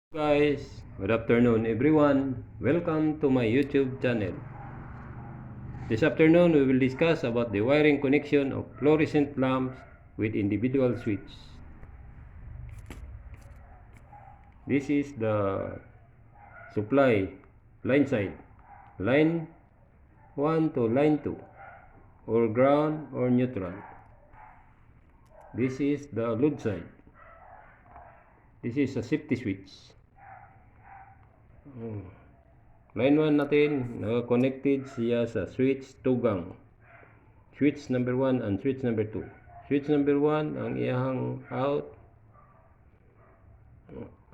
Guys, good afternoon everyone. Welcome to my YouTube channel. This afternoon we will discuss about the wiring connection of fluorescent lamps with individual switch. This is the supply line side, line 1 to line 2, or ground or neutral. This is the load side. This is a safety switch. Line 1 natin, naka-connected siya sa switch tugang. Switch number 1 and switch number 2. Switch number 1, ang iyang out.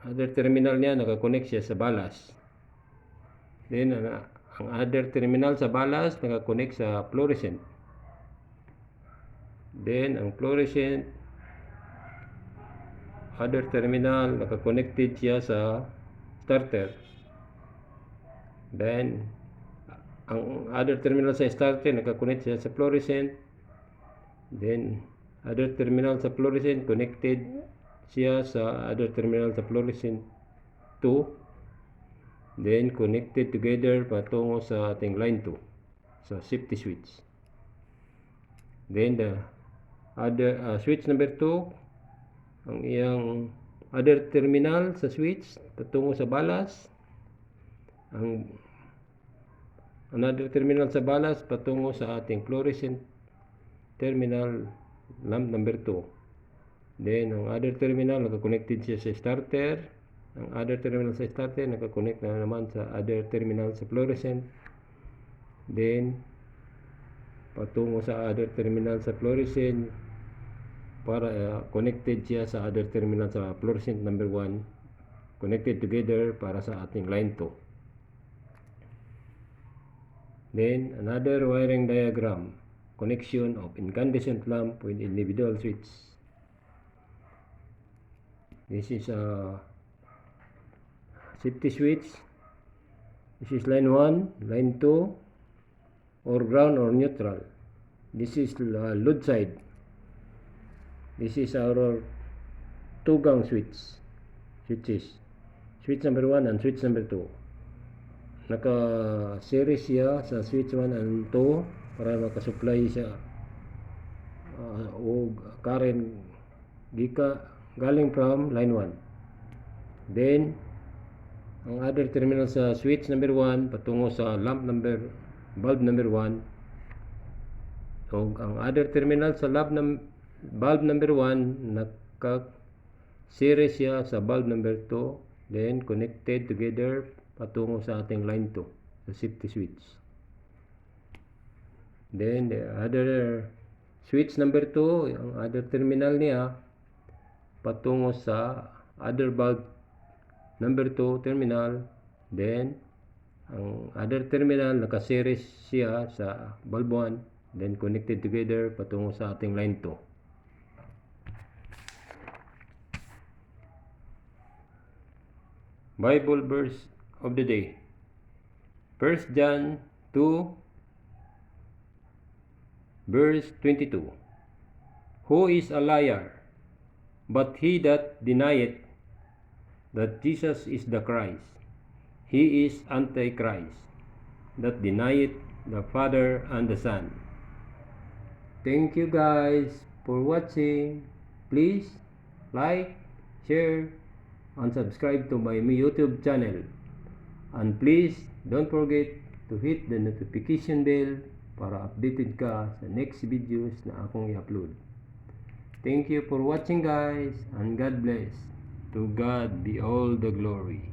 Other terminal niya, naka-connect siya sa balas. Then, ang other terminal sa balas, naka-connect sa fluorescent. Then, ang fluorescent, other terminal, naka-connected siya sa starter. Then, ang other terminal sa starter, naka-connect siya sa fluorescent. Then, other terminal sa fluorescent, connected siya sa other terminal sa fluorescent 2. Then, connected together patungo sa ating line 2, sa safety switch. Then, the other switch number 2, ang iyang other terminal sa switch patungo sa balas. Ang another terminal sa balas patungo sa ating fluorescent terminal lamp number 2. Then, ang other terminal naka-connected siya sa starter. Ang other terminal sa starter naka-connect na naman sa other terminal sa fluorescent. Then, patungo sa other terminal sa fluorescent para connected siya sa other terminal sa fluorescent number 1. Connected together para sa ating line 2. Then, another wiring diagram, connection of incandescent lamp with individual switch. This is a safety switch. This is line 1, line 2, or ground or neutral. This is load side. This is our tugang switches. Switch number 1 and switch number 2. Naka-series siya sa switch 1 and 2 para makasupply siya o current galing from line 1. Then, ang other terminal sa switch number 1 patungo sa bulb number 1. So, ang other terminal sa bulb number 1 naka-series siya sa bulb number 2, then connected together patungo sa ating line 2, the safety switch. Then, the other switch number 2, ang other terminal niya, patungo sa other bulb number 2 terminal. Then, ang other terminal, nakaseries siya sa bulb 1, then connected together patungo sa ating line 2. Bible verse of the day, 1 John 2 verse 22. Who is a liar but he that denieth that Jesus is the Christ? He is Antichrist, that denieth the Father and the Son. Thank you guys for watching. Please like, share, and subscribe to my YouTube channel. And please don't forget to hit the notification bell para updated ka sa next videos na akong i-upload. Thank you for watching guys, and God bless. To God be all the glory.